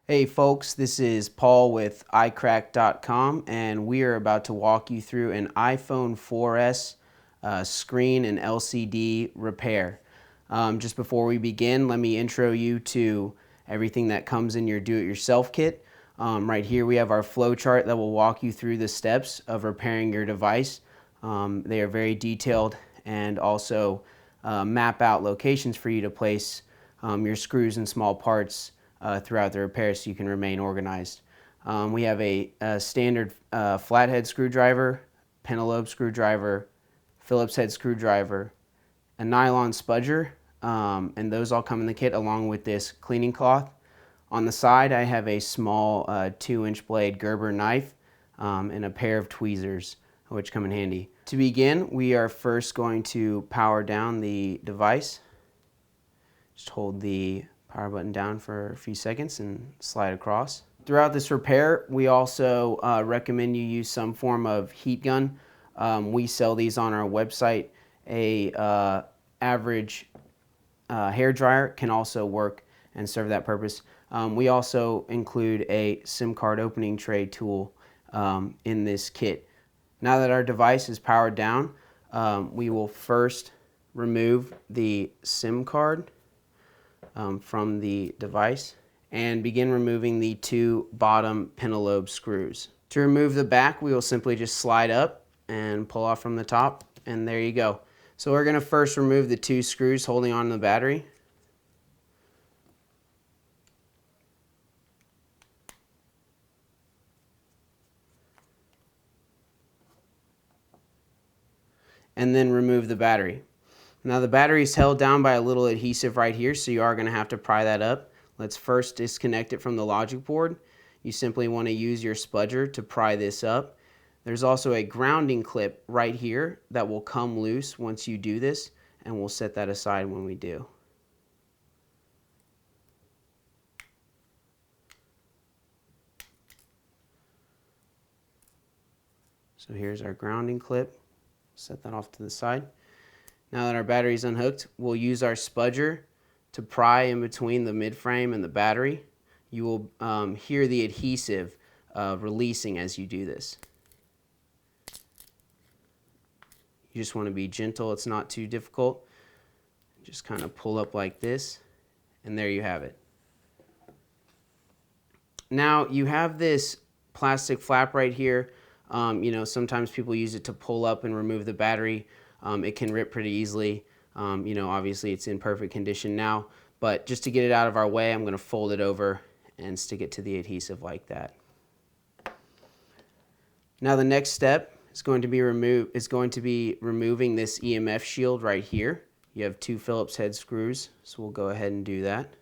Hey folks, this is Paul with iCracked.com, and we are about to walk you through an iPhone 4S screen and LCD repair. Just before we begin, let me intro you to everything that comes in your do-it-yourself kit. Right here we have our flowchart that will walk you through the steps of repairing your device. They are very detailed and also map out locations for you to place your screws and small parts throughout the repair so you can remain organized. We have a standard flathead screwdriver, pentalobe screwdriver, Phillips head screwdriver, a nylon spudger, and those all come in the kit along with this cleaning cloth. On the side I have a small 2-inch blade Gerber knife and a pair of tweezers which come in handy. To begin, we are first going to power down the device. Just hold the power button down for a few seconds and slide across. Throughout this repair, we also recommend you use some form of heat gun. We sell these on our website. A average hair dryer can also work and serve that purpose. We also include a SIM card opening tray tool in this kit. Now that our device is powered down, we will first remove the SIM card from the device and begin removing the 2 bottom pentalobe screws. To remove the back, we will simply just slide up and pull off from the top, and there you go. So we're going to first remove the 2 screws holding on to the battery. And then remove the battery. Now the battery is held down by a little adhesive right here, so you are going to have to pry that up. Let's first disconnect it from the logic board. You simply want to use your spudger to pry this up. There's also a grounding clip right here that will come loose once you do this, and we'll set that aside when we do. So here's our grounding clip. Set that off to the side. Now that our battery is unhooked, we'll use our spudger to pry in between the midframe and the battery. You will hear the adhesive releasing as you do this. You just want to be gentle, it's not too difficult. Just kind of pull up like this, and there you have it. Now you have this plastic flap right here. Sometimes people use it to pull up and remove the battery. It can rip pretty easily. Obviously it's in perfect condition now, but just to get it out of our way, I'm going to fold it over and stick it to the adhesive like that. Now the next step is going to be removing this EMF shield right here. You have 2 Phillips head screws, so we'll go ahead and do that.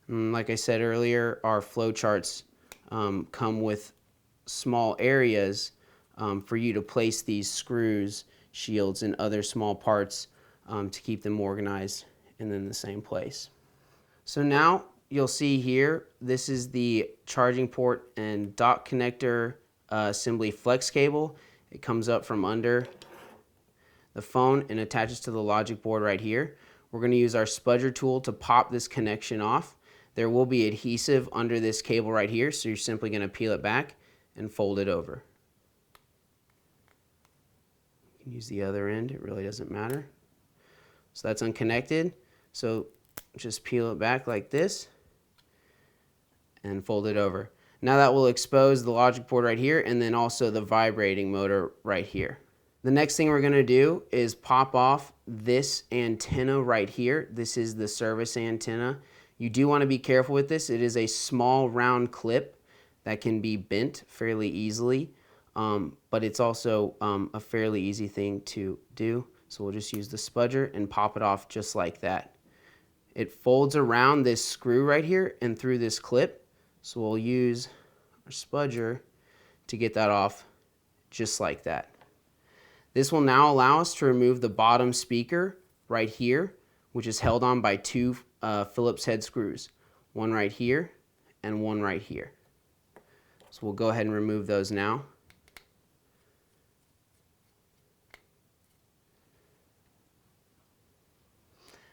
And like I said earlier, our flowcharts come with small areas for you to place these screws, shields, and other small parts to keep them organized and in the same place. So now you'll see here, this is the charging port and dock connector assembly flex cable. It comes up from under the phone and attaches to the logic board right here. We're going to use our spudger tool to pop this connection off. There will be adhesive under this cable right here, so you're simply going to peel it back and fold it over. You can use the other end, it really doesn't matter. So that's unconnected, so just peel it back like this and fold it over. Now that will expose the logic board right here and then also the vibrating motor right here. The next thing we're going to do is pop off this antenna right here. This is the service antenna. You do want to be careful with this. It is a small round clip that can be bent fairly easily, but it's also a fairly easy thing to do. So we'll just use the spudger and pop it off just like that. It folds around this screw right here and through this clip. So we'll use our spudger to get that off just like that. This will now allow us to remove the bottom speaker right here, which is held on by 2 Phillips head screws, one right here and one right here. So we'll go ahead and remove those now.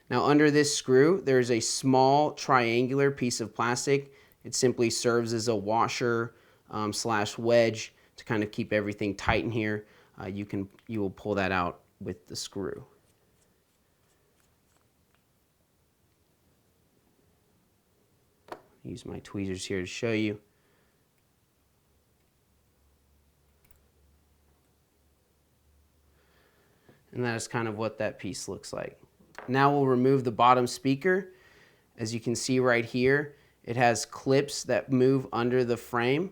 Now under this screw, there's a small triangular piece of plastic. It simply serves as a washer slash wedge to kind of keep everything tight in here. You will pull that out with the screw. Use my tweezers here to show you. And that is kind of what that piece looks like. Now we'll remove the bottom speaker. As you can see right here, it has clips that move under the frame.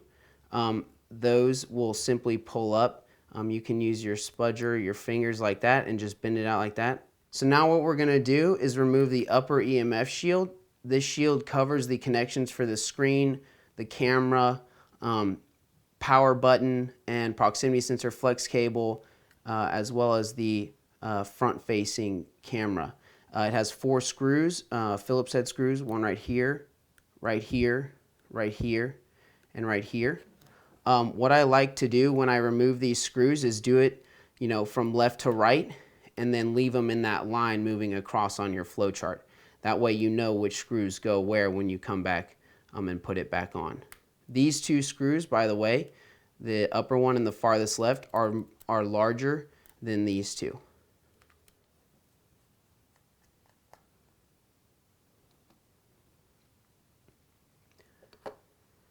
Those will simply pull up. You can use your spudger, your fingers like that, and just bend it out like that. So now what we're gonna do is remove the upper EMF shield. This shield covers the connections for the screen, the camera, power button, and proximity sensor flex cable, as well as the front-facing camera. It has 4 screws, Phillips head screws, one right here, right here, right here, and right here. What I like to do when I remove these screws is do it, from left to right, and then leave them in that line moving across on your flow chart. That way you know which screws go where when you come back and put it back on. These 2 screws, by the way, the upper one and the farthest left, are larger than these 2.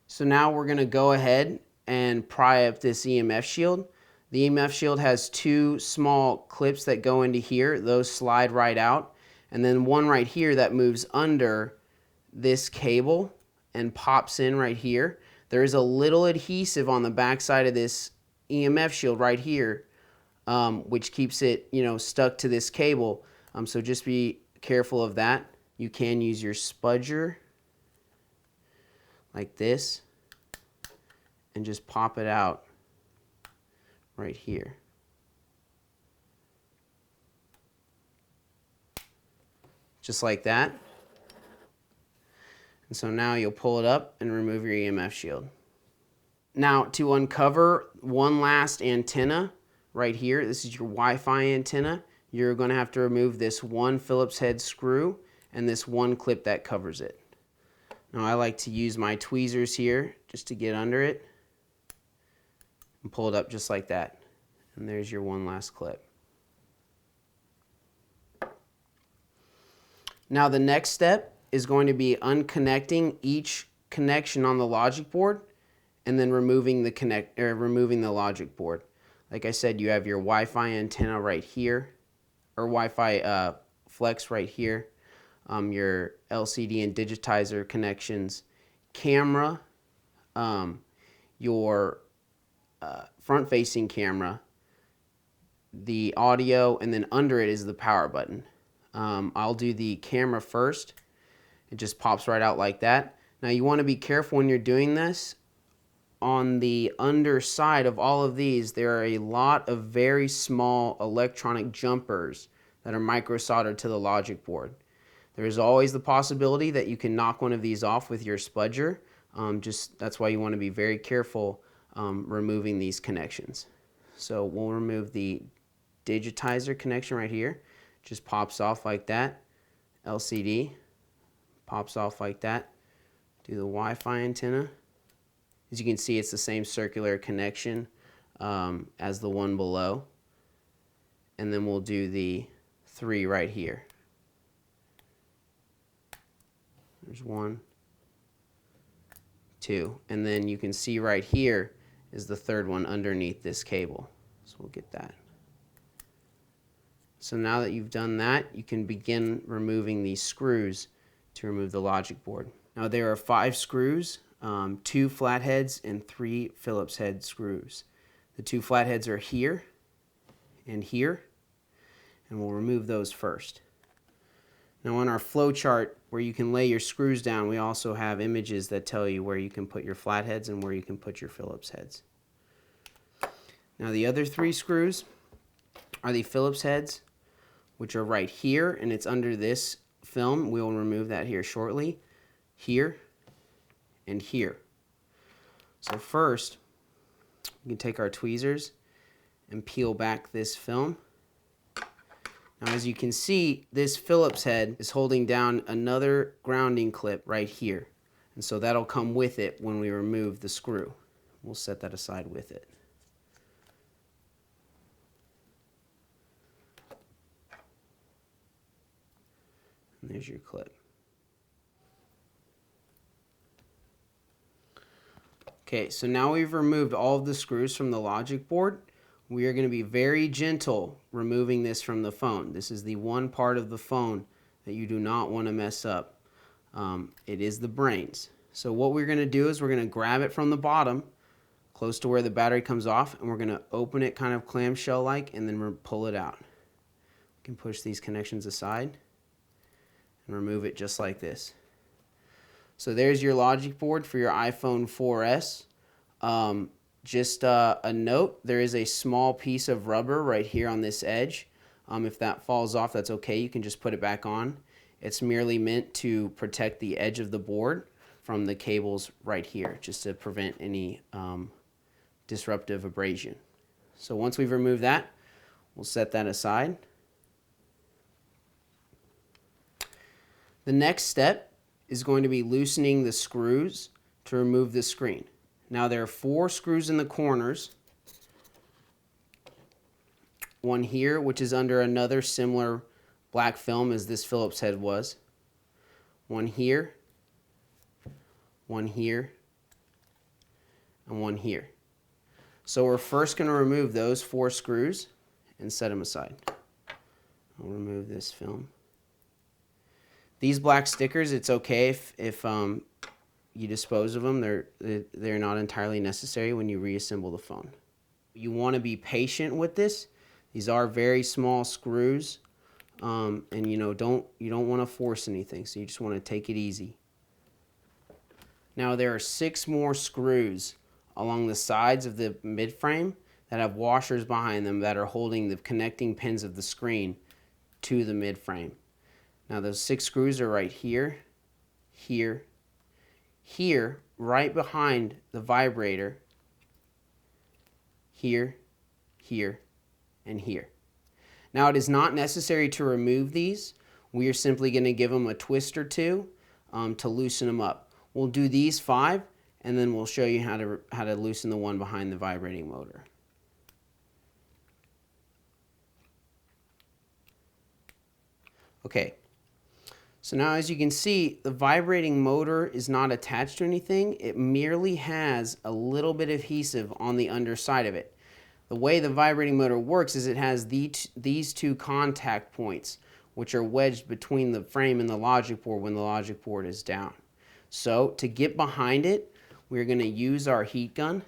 So now we're going to go ahead and pry up this EMF shield. The EMF shield has 2 small clips that go into here. Those slide right out. And then one right here that moves under this cable and pops in right here. There is a little adhesive on the back side of this EMF shield right here, which keeps it, stuck to this cable. So just be careful of that. You can use your spudger like this and just pop it out right here. Just like that. And so now you'll pull it up and remove your EMF shield. Now to uncover one last antenna right here, this is your Wi-Fi antenna, you're going to have to remove this one Phillips head screw and this one clip that covers it. Now I like to use my tweezers here just to get under it and pull it up just like that. And there's your one last clip. Now the next step is going to be unconnecting each connection on the logic board and then removing the logic board. Like I said, you have your Wi-Fi antenna right here, or Wi-Fi flex right here, your LCD and digitizer connections, camera, your front-facing camera, the audio, and then under it is the power button. I'll do the camera first. It just pops right out like that. Now you want to be careful when you're doing this. On the underside of all of these, there are a lot of very small electronic jumpers that are micro soldered to the logic board. There is always the possibility that you can knock one of these off with your spudger. That's why you want to be very careful removing these connections. So we'll remove the digitizer connection right here. Just pops off like that. LCD pops off like that. Do the Wi-Fi antenna. As you can see, it's the same circular connection as the one below. And then we'll do the 3 right here. There's 1, 2. And then you can see right here is the 3rd one underneath this cable. So we'll get that. So now that you've done that, you can begin removing these screws to remove the logic board. Now there are 5 screws, 2 flatheads and 3 Phillips head screws. The 2 flatheads are here and here, and we'll remove those first. Now on our flow chart where you can lay your screws down, we also have images that tell you where you can put your flatheads and where you can put your Phillips heads. Now the other 3 screws are the Phillips heads, which are right here, and it's under this film. We will remove that here shortly. Here and here. So first, we can take our tweezers and peel back this film. Now, as you can see, this Phillips head is holding down another grounding clip right here. And so that'll come with it when we remove the screw. We'll set that aside with it. And there's your clip. Okay, so now we've removed all of the screws from the logic board. We are going to be very gentle removing this from the phone. This is the one part of the phone that you do not want to mess up. It is the brains. So what we're going to do is we're going to grab it from the bottom, close to where the battery comes off, and we're going to open it kind of clamshell-like, and then pull it out. We can push these connections aside and remove it just like this. So there's your logic board for your iPhone 4S. Just a note, there is a small piece of rubber right here on this edge. If that falls off, that's okay. You can just put it back on. It's merely meant to protect the edge of the board from the cables right here, just to prevent any disruptive abrasion. So once we've removed that, we'll set that aside. The next step is going to be loosening the screws to remove the screen. Now there are 4 screws in the corners. One here, which is under another similar black film as this Phillips head was. One here, one here, and one here. So we're first going to remove those 4 screws and set them aside. I'll remove this film. These black stickers, it's okay if you dispose of them. They're not entirely necessary when you reassemble the phone. You want to be patient with this. These are very small screws, and you don't want to force anything. So you just want to take it easy. Now there are 6 more screws along the sides of the mid frame that have washers behind them that are holding the connecting pins of the screen to the mid frame. Now those 6 screws are right here, here, here, right behind the vibrator, here, here, and here. Now it is not necessary to remove these. We are simply going to give them a twist or two to loosen them up. We'll do these 5, and then we'll show you how to loosen the one behind the vibrating motor. Okay. So now, as you can see, the vibrating motor is not attached to anything. It merely has a little bit of adhesive on the underside of it. The way the vibrating motor works is it has these 2 contact points, which are wedged between the frame and the logic board when the logic board is down. So to get behind it, we're going to use our heat gun.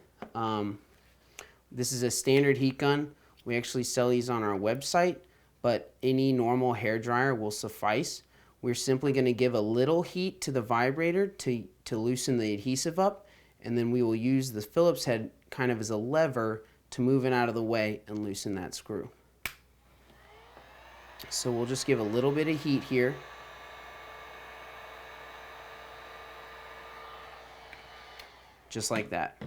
This is a standard heat gun. We actually sell these on our website, but any normal hair dryer will suffice. We're simply going to give a little heat to the vibrator to loosen the adhesive up, and then we will use the Phillips head kind of as a lever to move it out of the way and loosen that screw. So we'll just give a little bit of heat here. Just like that.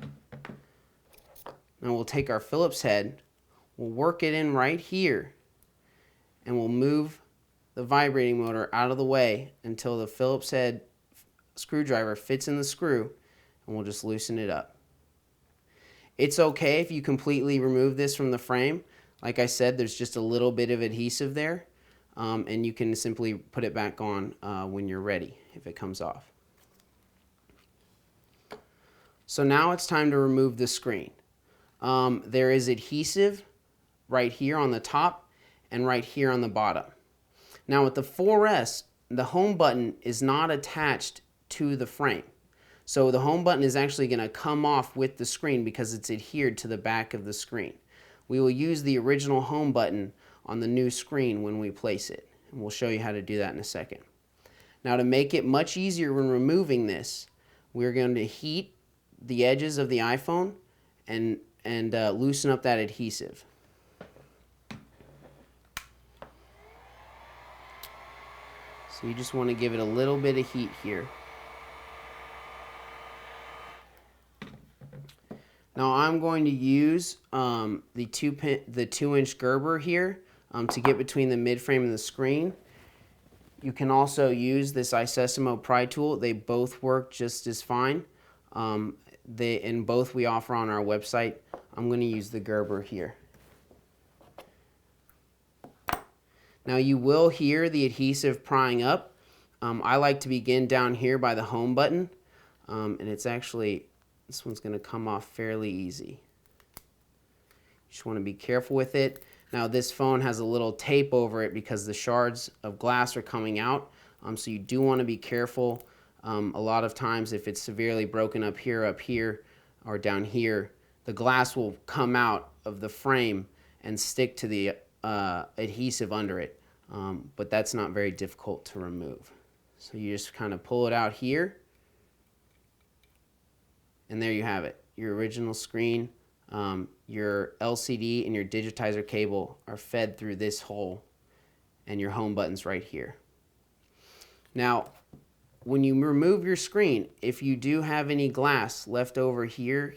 Now we'll take our Phillips head, we'll work it in right here, and we'll move the vibrating motor out of the way until the Phillips head screwdriver fits in the screw, and we'll just loosen it up. It's okay if you completely remove this from the frame. Like I said, there's just a little bit of adhesive there, and you can simply put it back on when you're ready if it comes off. So now it's time to remove the screen. There is adhesive right here on the top and right here on the bottom. Now with the 4S, the home button is not attached to the frame. So the home button is actually going to come off with the screen because it's adhered to the back of the screen. We will use the original home button on the new screen when we place it. And we'll show you how to do that in a second. Now to make it much easier when removing this, we're going to heat the edges of the iPhone and loosen up that adhesive. So you just want to give it a little bit of heat here. Now I'm going to use the 2-inch Gerber here to get between the midframe and the screen. You can also use this iSesamo pry tool. They both work just as fine. And both we offer on our website. I'm going to use the Gerber here. Now you will hear the adhesive prying up. I like to begin down here by the home button, and it's actually, this one's going to come off fairly easy. You just want to be careful with it. Now this phone has a little tape over it because the shards of glass are coming out, so you do want to be careful. A lot of times if it's severely broken up here, or down here, the glass will come out of the frame and stick to the adhesive under it, but that's not very difficult to remove. So you just kind of pull it out here, and there you have it. Your original screen, your LCD and your digitizer cable are fed through this hole, and your home button's right here. Now, when you remove your screen, if you do have any glass left over here,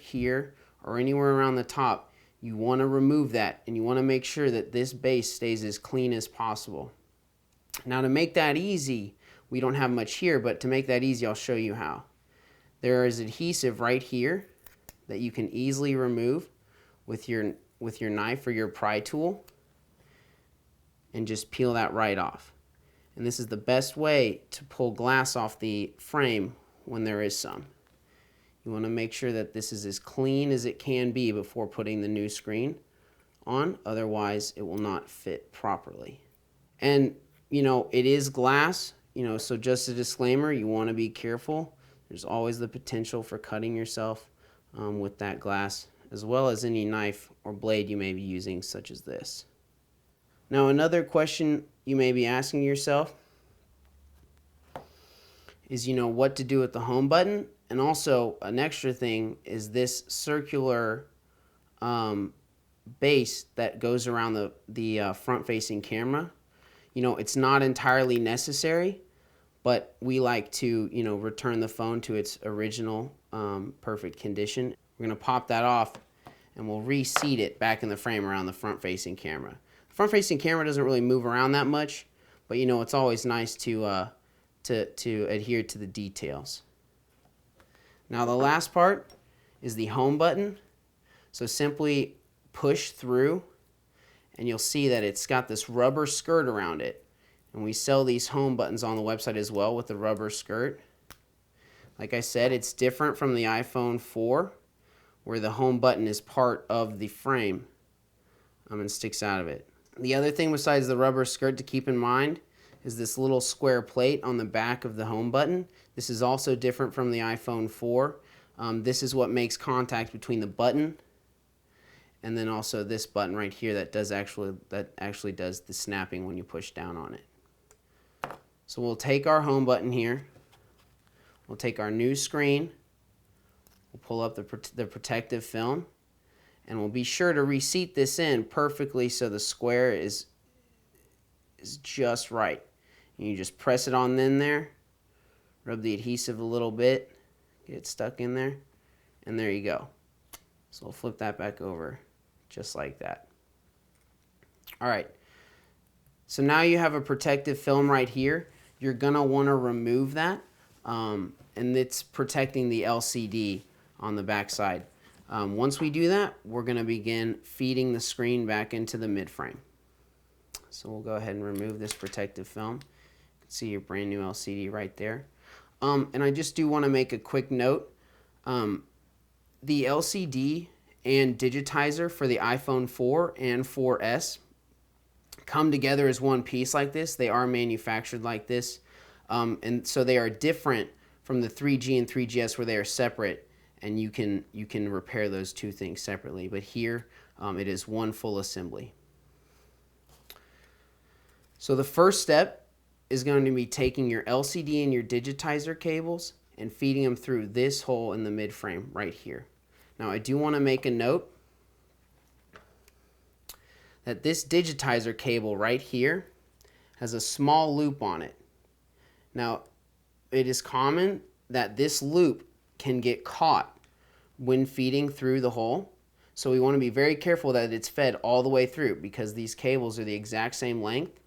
or anywhere around the top, you want to remove that, and you want to make sure that this base stays as clean as possible. Now to make that easy, we don't have much here, but to make that easy, I'll show you how. There is adhesive right here that you can easily remove with your knife or your pry tool, and just peel that right off. And this is the best way to pull glass off the frame when there is some. You want to make sure that this is as clean as it can be before putting the new screen on, otherwise it will not fit properly. And you know, it is glass, so just a disclaimer, you want to be careful. There's always the potential for cutting yourself with that glass, as well as any knife or blade you may be using, such as this. Now another question you may be asking yourself is, what to do with the home button. And also an extra thing is this circular base that goes around the front-facing camera. It's not entirely necessary, but we like to, return the phone to its original perfect condition. We're going to pop that off, and we'll reseat it back in the frame around the front-facing camera. The front-facing camera doesn't really move around that much, but it's always nice to adhere to the details. Now the last part is the home button. So simply push through, and you'll see that it's got this rubber skirt around it. And we sell these home buttons on the website as well with the rubber skirt. Like I said, it's different from the iPhone 4, where the home button is part of the frame and sticks out of it. The other thing besides the rubber skirt to keep in mind is this little square plate on the back of the home button. This is also different from the iPhone 4. This is what makes contact between the button and then also this button right here that actually does the snapping when you push down on it. So we'll take our home button here. We'll take our new screen. We'll pull up the protective film, and we'll be sure to reseat this in perfectly so the square is just right. And you just press it on in there, rub the adhesive a little bit, get it stuck in there, and there you go. So we'll flip that back over just like that. All right, so now you have a protective film right here. You're gonna wanna remove that, and it's protecting the LCD on the back side. Once we do that, we're gonna begin feeding the screen back into the midframe. So we'll go ahead and remove this protective film. You can see your brand new LCD right there. And I just do want to make a quick note. The LCD and digitizer for the iPhone 4 and 4S come together as one piece like this. They are manufactured like this. And so they are different from the 3G and 3GS where they are separate, and you can repair those two things separately. But here it is one full assembly. So the first step is going to be taking your LCD and your digitizer cables and feeding them through this hole in the midframe right here. Now I do want to make a note that this digitizer cable right here has a small loop on it. Now it is common that this loop can get caught when feeding through the hole. So we want to be very careful that it's fed all the way through, because these cables are the exact same length.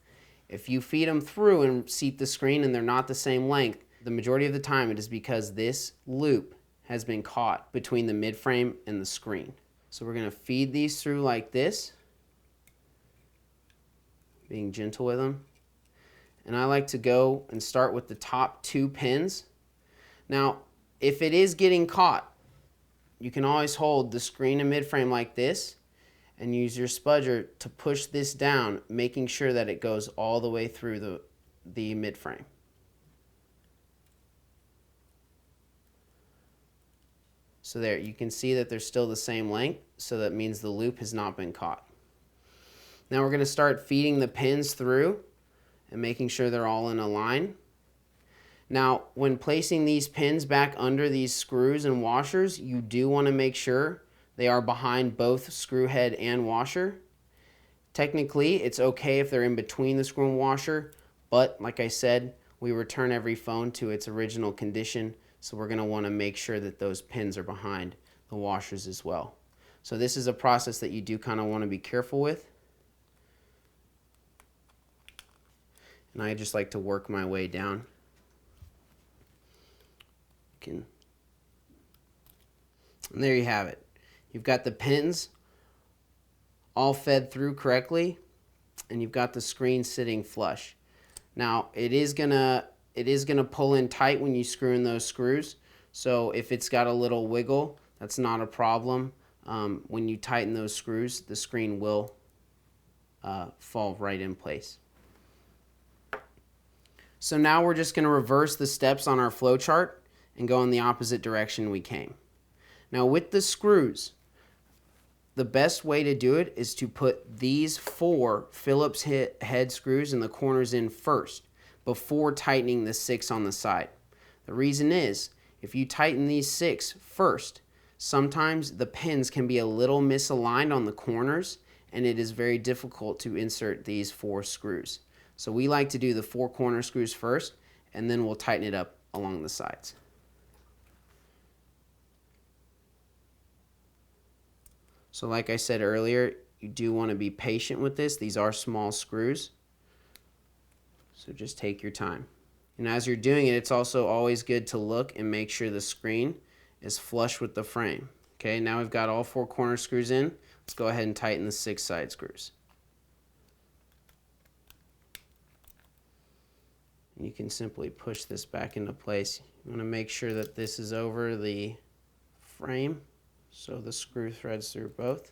If you feed them through and seat the screen and they're not the same length, the majority of the time it is because this loop has been caught between the midframe and the screen. So we're going to feed these through like this, being gentle with them. And I like to go and start with the top 2 pins. Now, if it is getting caught, you can always hold the screen and midframe like this and use your spudger to push this down, making sure that it goes all the way through the midframe. So there, you can see that they're still the same length, so that means the loop has not been caught. Now we're going to start feeding the pins through and making sure they're all in a line. Now, when placing these pins back under these screws and washers, you do want to make sure they are behind both screw head and washer. Technically, it's okay if they're in between the screw and washer, but like I said, we return every phone to its original condition, so we're going to want to make sure that those pins are behind the washers as well. So this is a process that you do kind of want to be careful with. And I just like to work my way down. And there you have it. You've got the pins all fed through correctly, and you've got the screen sitting flush. Now it is gonna pull in tight when you screw in those screws. So if it's got a little wiggle, that's not a problem. When you tighten those screws, the screen will fall right in place. So now we're just going to reverse the steps on our flowchart and go in the opposite direction we came. Now with the screws, the best way to do it is to put these 4 Phillips head screws in the corners in first, before tightening the 6 on the side. The reason is, if you tighten these 6 first, sometimes the pins can be a little misaligned on the corners, and it is very difficult to insert these 4 screws. So we like to do the 4 corner screws first, and then we'll tighten it up along the sides. So like I said earlier, you do want to be patient with this. These are small screws, so just take your time. And as you're doing it, it's also always good to look and make sure the screen is flush with the frame. Okay, now we've got all 4 corner screws in. Let's go ahead and tighten the 6 side screws. You can simply push this back into place. You want to make sure that this is over the frame, so the screw threads through both.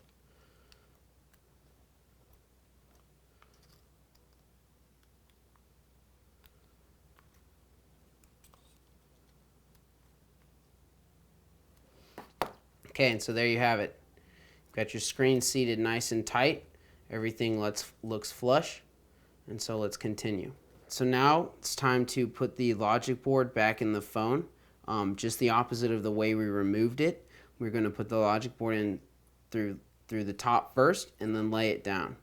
Okay, and so there you have it. You've got your screen seated nice and tight. Everything looks flush, and so let's continue. So now it's time to put the logic board back in the phone, just the opposite of the way we removed it. We're going to put the logic board in through the top first and then lay it down.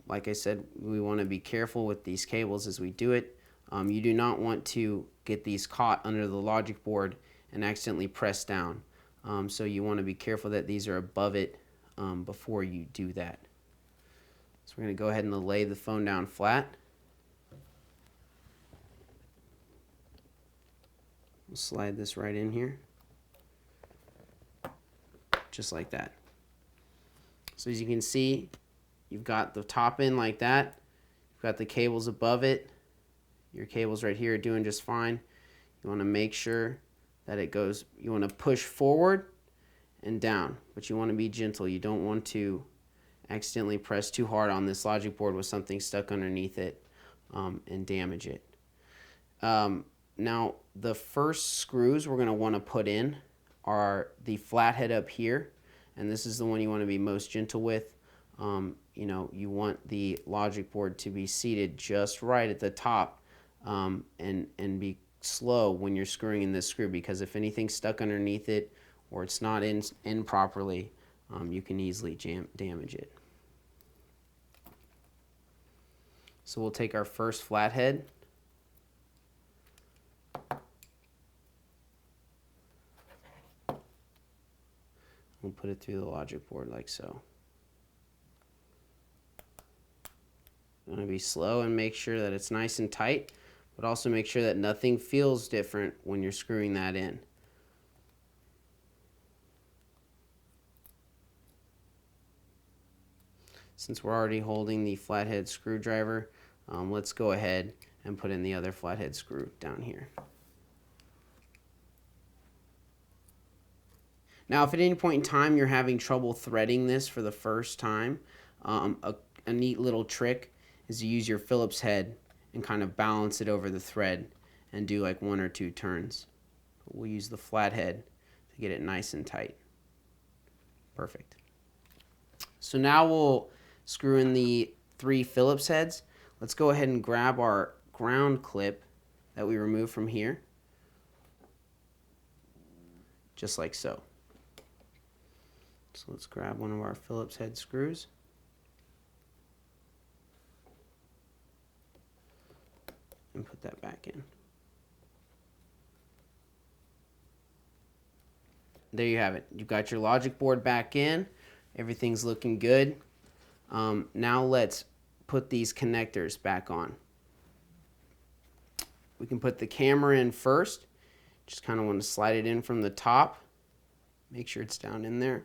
Like I said, we want to be careful with these cables as we do it. You do not want to get these caught under the logic board and accidentally press down. So you want to be careful that these are above it before you do that. So we're going to go ahead and lay the phone down flat. We'll slide this right in here, just like that. So as you can see, you've got the top in like that. You've got the cables above it. Your cables right here are doing just fine. You want to make sure that it goes, you want to push forward and down, but you want to be gentle. You don't want to accidentally press too hard on this logic board with something stuck underneath it and damage it. Now, the first screws we're going to want to put in are the flathead up here, and this is the one you want to be most gentle with. You know, you want the logic board to be seated just right at the top, and be slow when you're screwing in this screw, because if anything's stuck underneath it or it's not in properly, you can easily damage it. So we'll take our first flathead. We'll put it through the logic board like so. You want to be slow and make sure that it's nice and tight, but also make sure that nothing feels different when you're screwing that in. Since we're already holding the flathead screwdriver, let's go ahead and put in the other flathead screw down here. Now, if at any point in time you're having trouble threading this for the first time, a neat little trick is to use your Phillips head and kind of balance it over the thread and do like 1 or 2 turns. We'll use the flathead to get it nice and tight. Perfect. So now we'll screw in the 3 Phillips heads. Let's go ahead and grab our ground clip that we removed from here, just like so. So let's grab one of our Phillips head screws. And put that back in. There you have it. You've got your logic board back in. Everything's looking good. Now let's put these connectors back on. We can put the camera in first. Just kind of want to slide it in from the top. Make sure it's down in there.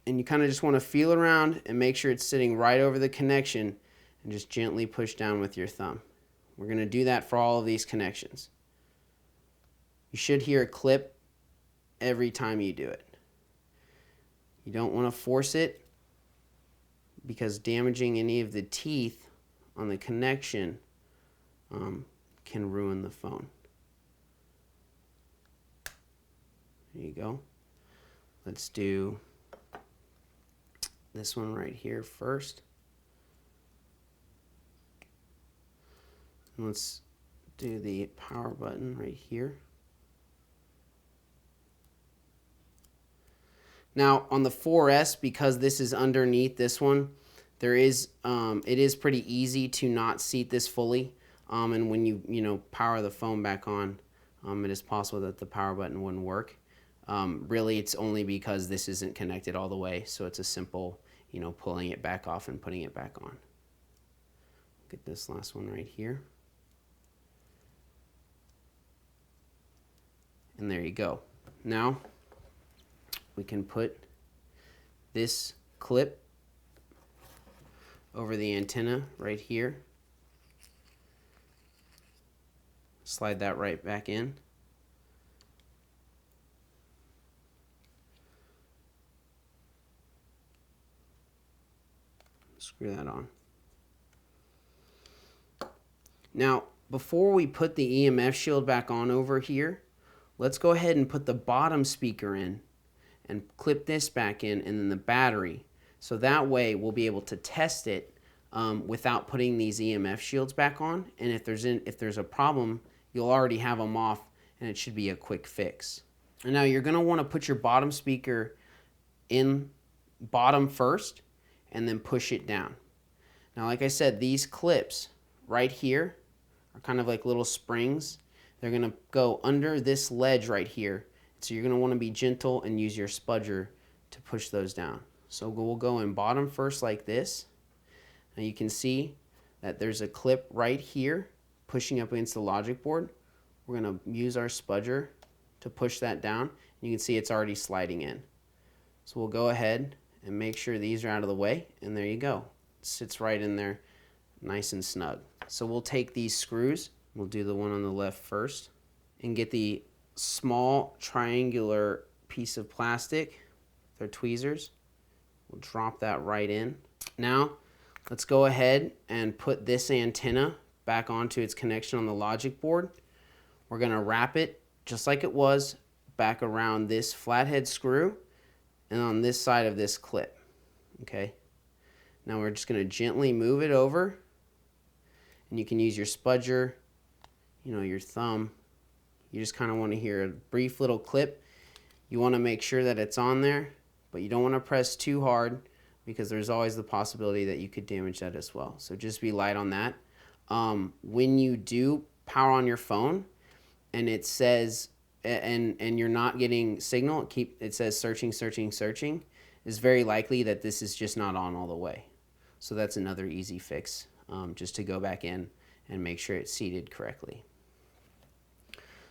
And you kind of just want to feel around and make sure it's sitting right over the connection and just gently push down with your thumb. We're going to do that for all of these connections. You should hear a clip every time you do it. You don't want to force it because damaging any of the teeth on the connection can ruin the phone. There you go. Let's do this one right here first. And let's do the power button right here. Now on the 4S, because this is underneath this one, it is pretty easy to not seat this fully. And when you power the phone back on, it is possible that the power button wouldn't work. Really, it's only because this isn't connected all the way, so it's a simple, pulling it back off and putting it back on. Get this last one right here. And there you go. Now we can put this clip over the antenna right here. Slide that right back in. Screw that on. Now, before we put the EMF shield back on over here, let's go ahead and put the bottom speaker in and clip this back in, and then the battery. So that way we'll be able to test it without putting these EMF shields back on. And if there's a problem, you'll already have them off and it should be a quick fix. And now you're gonna wanna put your bottom speaker in bottom first and then push it down. Now, like I said, these clips right here are kind of like little springs. They're gonna go under this ledge right here. So you're gonna wanna be gentle and use your spudger to push those down. So we'll go in bottom first like this. Now you can see that there's a clip right here pushing up against the logic board. We're gonna use our spudger to push that down. You can see it's already sliding in. So we'll go ahead and make sure these are out of the way, and there you go. It sits right in there nice and snug. So we'll take these screws, we'll do the one on the left first, and get the small triangular piece of plastic, they're tweezers. We'll drop that right in. Now, let's go ahead and put this antenna back onto its connection on the logic board. We're gonna wrap it just like it was back around this flathead screw and on this side of this clip, okay? Now we're just gonna gently move it over, and you can use your spudger, your thumb. You just kind of want to hear a brief little clip. You want to make sure that it's on there, but you don't want to press too hard because there's always the possibility that you could damage that as well. So just be light on that. When you do power on your phone and it says and you're not getting signal, it says searching, searching, searching, it's very likely that this is just not on all the way. So that's another easy fix, just to go back in and make sure it's seated correctly.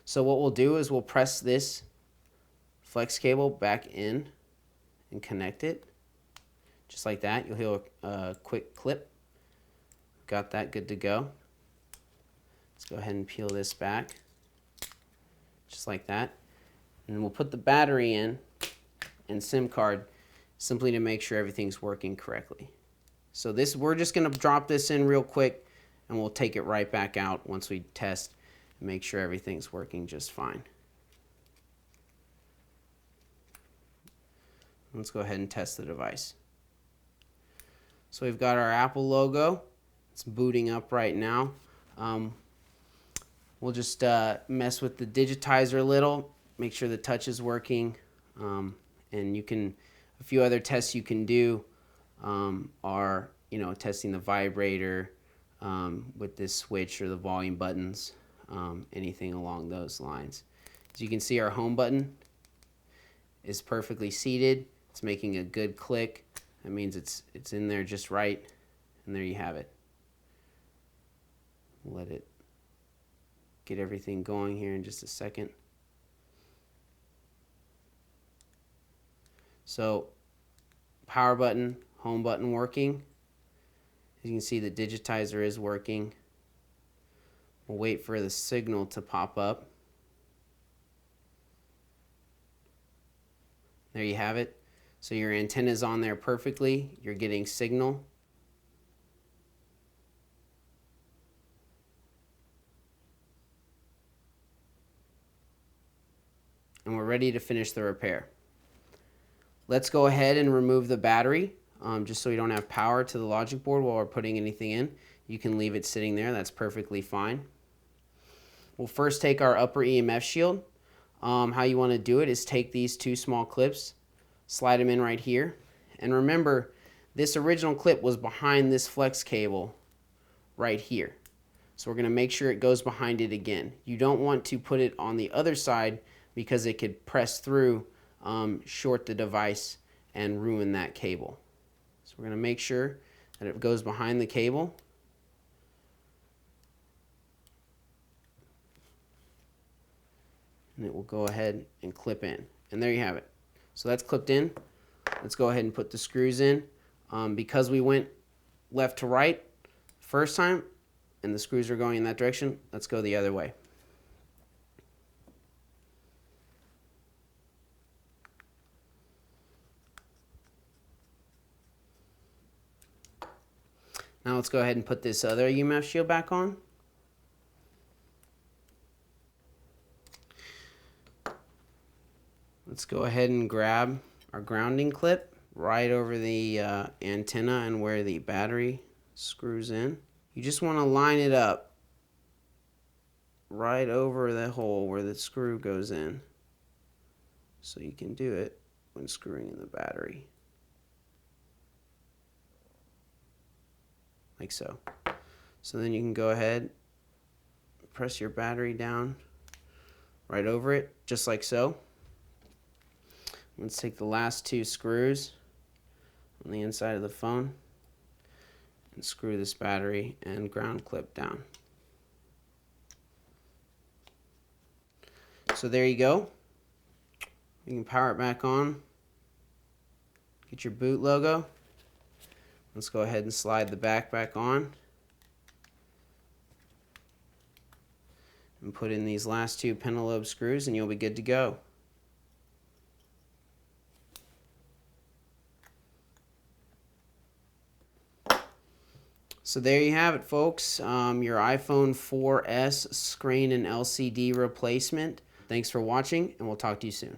So what we'll do is we'll press this flex cable back in and connect it. Just like that. You'll hear a quick clip. Got that good to go. Let's go ahead and peel this back. Just like that. And we'll put the battery in and SIM card simply to make sure everything's working correctly. So we're just going to drop this in real quick and we'll take it right back out once we test and make sure everything's working just fine. Let's go ahead and test the device. So we've got our Apple logo. It's booting up right now. We'll just mess with the digitizer a little, make sure the touch is working, and a few other tests you can do are, testing the vibrator with this switch or the volume buttons, anything along those lines. As you can see, our home button is perfectly seated. It's making a good click. That means it's in there just right, and there you have it. Let it get everything going here in just a second. So power button, home button working. As you can see, the digitizer is working. We'll wait for the signal to pop up. There you have it. So your antenna's on there perfectly. You're getting signal. And we're ready to finish the repair. Let's go ahead and remove the battery, just so we don't have power to the logic board while we're putting anything in. You can leave it sitting there. That's perfectly fine. We'll first take our upper EMF shield. How you want to do it is take these two small clips, slide them in right here. And remember, this original clip was behind this flex cable right here. So we're going to make sure it goes behind it again. You don't want to put it on the other side because it could press through, short the device, and ruin that cable. So we're going to make sure that it goes behind the cable. And it will go ahead and clip in. And there you have it. So that's clipped in. Let's go ahead and put the screws in. Because we went left to right first time and the screws are going in that direction, let's go the other way. Now let's go ahead and put this other EMF shield back on. Let's go ahead and grab our grounding clip right over the antenna and where the battery screws in. You just want to line it up right over the hole where the screw goes in, so you can do it when screwing in the battery. Like so. So then you can go ahead, press your battery down right over it, just like so. Let's take the last two screws on the inside of the phone and screw this battery and ground clip down. So there you go. You can power it back on. Get your boot logo. Let's go ahead and slide the back on and put in these last two pentalobe screws and you'll be good to go. So there you have it, folks. Your iPhone 4S screen and LCD replacement. Thanks for watching, and we'll talk to you soon.